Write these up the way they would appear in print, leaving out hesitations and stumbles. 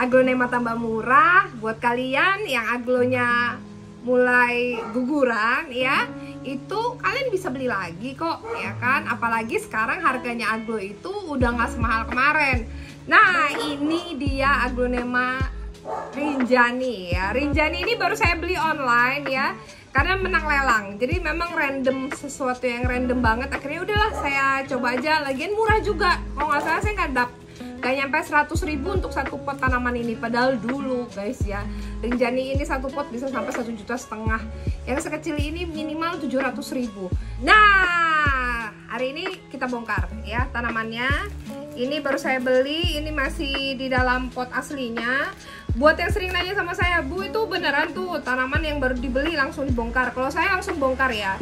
aglonema tambah murah. Buat kalian yang aglonya mulai guguran ya, itu kalian bisa beli lagi kok ya kan. Apalagi sekarang harganya aglo itu udah nggak semahal kemarin. Nah ini dia aglonema Rinjani ya. Rinjani ini baru saya beli online ya, karena menang lelang. Jadi memang random, sesuatu yang random banget. Akhirnya udahlah saya coba aja. Lagian murah juga. Kalau nggak salah saya nggak nyampe 100.000 untuk satu pot tanaman ini. Padahal dulu guys ya, Rinjani ini satu pot bisa sampai 1,5 juta. Yang sekecil ini minimal 700.000. Nah hari ini kita bongkar ya tanamannya. Ini baru saya beli. Ini masih di dalam pot aslinya. Buat yang sering nanya sama saya, Bu itu beneran tuh tanaman yang baru dibeli langsung dibongkar? Kalau saya langsung bongkar ya.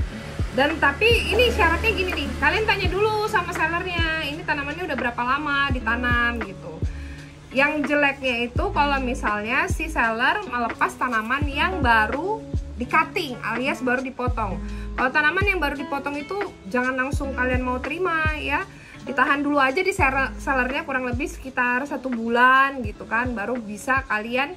Dan tapi ini syaratnya gini nih, kalian tanya dulu sama sellernya, ini tanamannya udah berapa lama ditanam gitu. Yang jeleknya itu kalau misalnya si seller melepas tanaman yang baru di cutting alias baru dipotong. Kalau tanaman yang baru dipotong itu jangan langsung kalian mau terima ya. Ditahan dulu aja di sellernya kurang lebih sekitar 1 bulan gitu kan, baru bisa kalian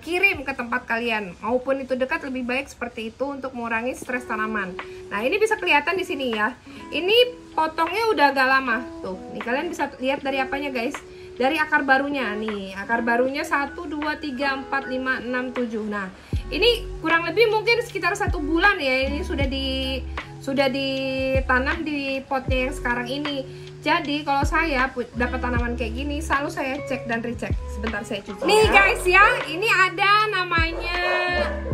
kirim ke tempat kalian. Maupun itu dekat, lebih baik seperti itu untuk mengurangi stres tanaman. Nah ini bisa kelihatan di sini ya. Ini potongnya udah agak lama tuh. Nih kalian bisa lihat dari apanya guys? Dari akar barunya nih. Akar barunya 1, 2, 3, 4, 5, 6, 7. Nah ini kurang lebih mungkin sekitar 1 bulan ya. Ini sudah ditanam di potnya yang sekarang ini. Jadi kalau saya dapat tanaman kayak gini selalu saya cek dan recheck. Sebentar saya cuci. Nih guys ya, ini ada namanya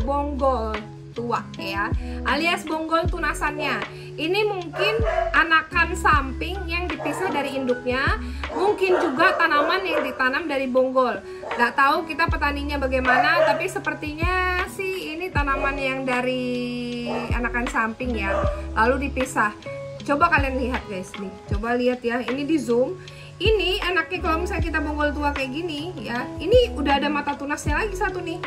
bonggol tua ya, alias bonggol tunasannya. Ini mungkin anakan samping yang dipisah dari induknya, mungkin juga tanaman yang ditanam dari bonggol. Gak tahu kita petaninya bagaimana, tapi sepertinya sih ini tanaman yang dari anakan samping ya, lalu dipisah. Coba kalian lihat guys nih, coba lihat ya, ini di zoom. Ini enaknya kalau misalnya kita bonggol tua kayak gini ya, ini udah ada mata tunasnya lagi satu nih.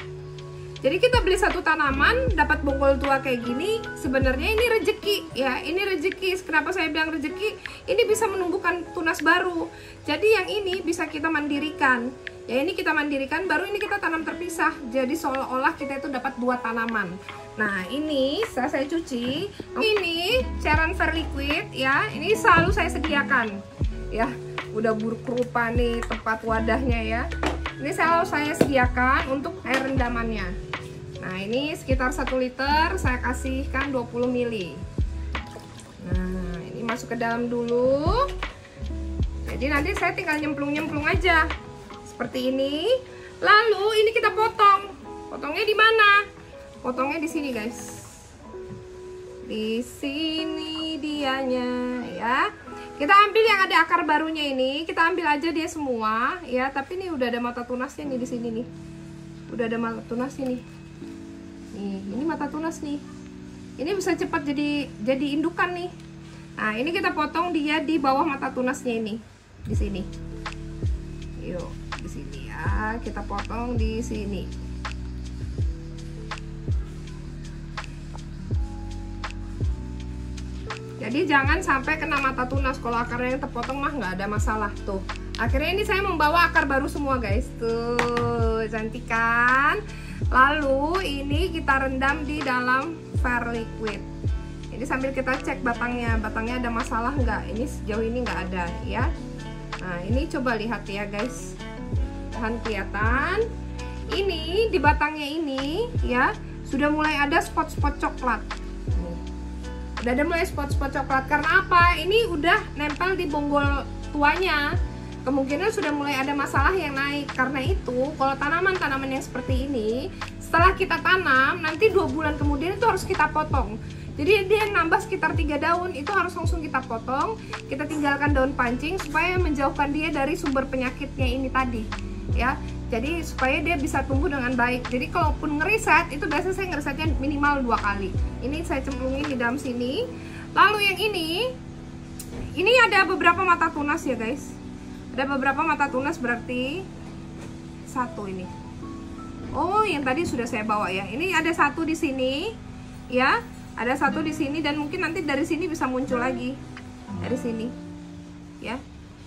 Jadi kita beli satu tanaman dapat bonggol tua kayak gini, sebenarnya ini rezeki ya, ini rezeki. Kenapa saya bilang rezeki? Ini bisa menumbuhkan tunas baru. Jadi yang ini bisa kita mandirikan. Ya ini kita mandirikan, baru ini kita tanam terpisah. Jadi seolah-olah kita itu dapat 2 tanaman. Nah ini setelah saya cuci, ini cairan Fair Liquid ya, ini selalu saya sediakan ya. Udah buruk rupa nih tempat wadahnya ya. Ini selalu saya sediakan untuk air rendamannya. Nah ini sekitar 1 liter saya kasihkan 20 ml. Nah ini masuk ke dalam dulu. Jadi nanti saya tinggal nyemplung-nyemplung aja seperti ini. Lalu ini kita potong. Potongnya di mana? Potongnya di sini guys. Di sini dianya ya. Kita ambil yang ada akar barunya ini, kita ambil aja dia semua ya. Tapi ini udah ada mata tunasnya nih di sini nih. Udah ada mata tunasnya nih. Nih, ini mata tunas nih. Ini bisa cepat jadi indukan nih. Nah, ini kita potong dia di bawah mata tunasnya ini. Di sini. Yuk, di sini ya. Kita potong di sini. Jadi jangan sampai kena mata tunas. Kalau akarnya yang terpotong mah nggak ada masalah tuh. Akhirnya ini saya membawa akar baru semua guys. Tuh cantik kan. Lalu ini kita rendam di dalam Fair Liquid. Ini sambil kita cek batangnya. Batangnya ada masalah nggak? Ini sejauh ini nggak ada ya. Nah ini coba lihat ya guys. Tahan kelihatan. Ini di batangnya ini ya sudah mulai ada spot-spot coklat. Udah ada mulai spot-spot coklat. Karena apa? Ini udah nempel di bonggol tuanya. Kemungkinan sudah mulai ada masalah yang naik. Karena itu kalau tanaman-tanaman yang seperti ini, setelah kita tanam nanti 2 bulan kemudian itu harus kita potong. Jadi dia nambah sekitar 3 daun, itu harus langsung kita potong. Kita tinggalkan daun pancing supaya menjauhkan dia dari sumber penyakitnya ini tadi ya. Jadi supaya dia bisa tumbuh dengan baik. Jadi kalaupun ngeriset, itu biasanya saya ngerisetnya minimal 2 kali. Ini saya cemplungin di dalam sini. Lalu yang ini ada beberapa mata tunas ya guys. Ada beberapa mata tunas, berarti 1 ini. Oh, yang tadi sudah saya bawa ya. Ini ada 1 di sini ya. Ada 1 di sini dan mungkin nanti dari sini bisa muncul lagi. Dari sini ya.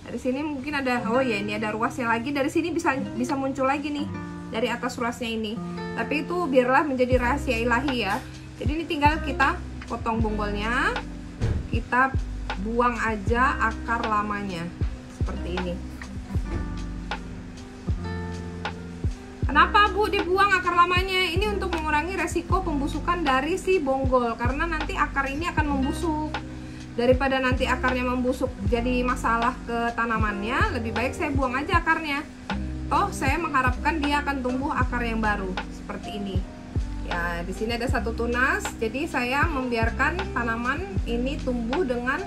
Dari sini mungkin ada, oh ya ini ada ruasnya lagi. Dari sini bisa muncul lagi nih, dari atas ruasnya ini. Tapi itu biarlah menjadi rahasia ilahi ya. Jadi ini tinggal kita potong bonggolnya, kita buang aja akar lamanya seperti ini. Kenapa Bu dibuang akar lamanya? Ini untuk mengurangi resiko pembusukan dari si bonggol, karena nanti akar ini akan membusuk. Daripada nanti akarnya membusuk jadi masalah ke tanamannya, lebih baik saya buang aja akarnya. Toh saya mengharapkan dia akan tumbuh akar yang baru seperti ini. Ya, di sini ada satu tunas, jadi saya membiarkan tanaman ini tumbuh dengan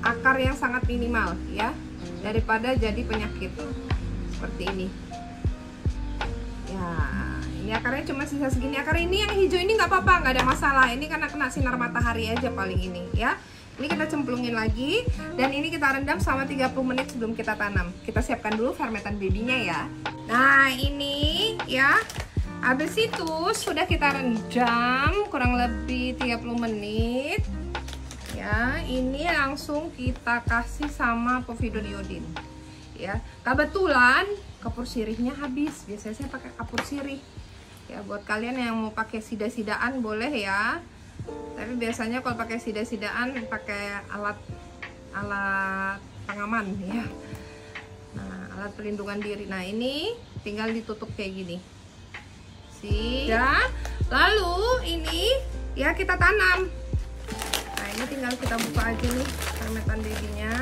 akar yang sangat minimal ya, daripada jadi penyakit seperti ini. Ya, ini akarnya cuma sisa segini. Akar ini yang hijau ini nggak apa-apa, nggak ada masalah. Ini karena kena sinar matahari aja paling ini ya. Ini kita cemplungin lagi, dan ini kita rendam selama 30 menit sebelum kita tanam. Kita siapkan dulu fermentan babynya ya. Nah ini ya, habis itu sudah kita rendam kurang lebih 30 menit ya. Ini langsung kita kasih sama povidone iodine ya. Kebetulan kapur sirihnya habis. Biasanya saya pakai kapur sirih ya. Buat kalian yang mau pakai sida-sidaan boleh ya, tapi biasanya kalau pakai sida-sidaan pakai alat pengaman ya. Nah, alat pelindungan diri. Nah ini tinggal ditutup kayak gini sih ya. Lalu ini ya kita tanam. Nah ini tinggal kita buka aja nih fermentan babynya.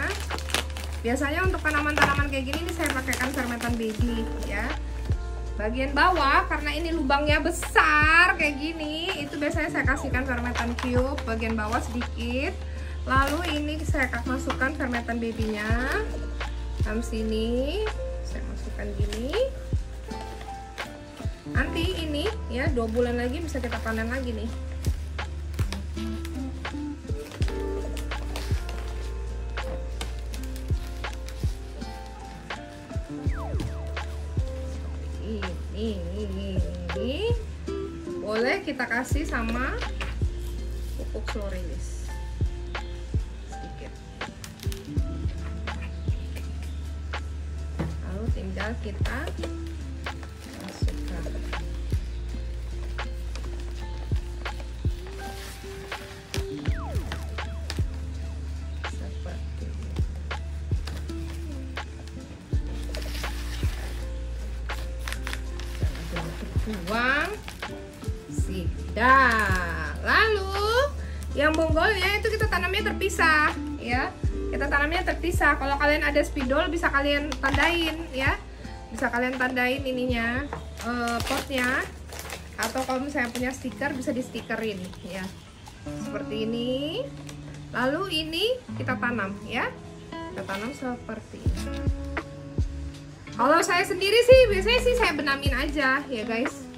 Biasanya untuk tanaman-tanaman kayak gini nih saya pakaikan fermentan baby ya. Bagian bawah karena ini lubangnya besar kayak gini, itu biasanya saya kasihkan fermentan cube bagian bawah sedikit. Lalu ini saya masukkan fermentan babynya dalam sini. Saya masukkan gini. Nanti ini ya 2 bulan lagi bisa kita panen lagi nih. Ini boleh kita kasih sama pupuk slow release sedikit. Lalu tinggal kita masukkan. Seperti ini. Buang. Sudah. Lalu yang bonggolnya itu kita tanamnya terpisah ya. Kita tanamnya terpisah. Kalau kalian ada spidol bisa kalian tandain ya. Bisa kalian tandain ininya, potnya. Atau kalau misalnya punya stiker bisa di stikerin ya. Seperti ini. Lalu ini kita tanam ya. Kita tanam seperti ini. Kalau saya sendiri sih biasanya sih saya benamin aja ya guys.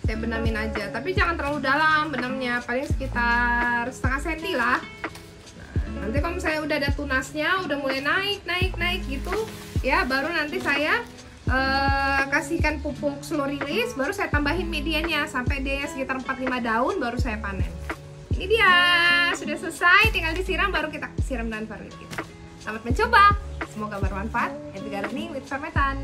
Saya benamin aja, tapi jangan terlalu dalam benamnya, paling sekitar setengah senti lah. Nah, nanti kalau misalnya udah ada tunasnya, udah mulai naik gitu ya, baru nanti saya kasihkan pupuk slow release, baru saya tambahin medianya sampai dia sekitar 4-5 daun baru saya panen. Ini dia sudah selesai, tinggal disiram, baru kita siram dengan fermentan. Selamat mencoba, semoga bermanfaat. Happy gardening with fermentan.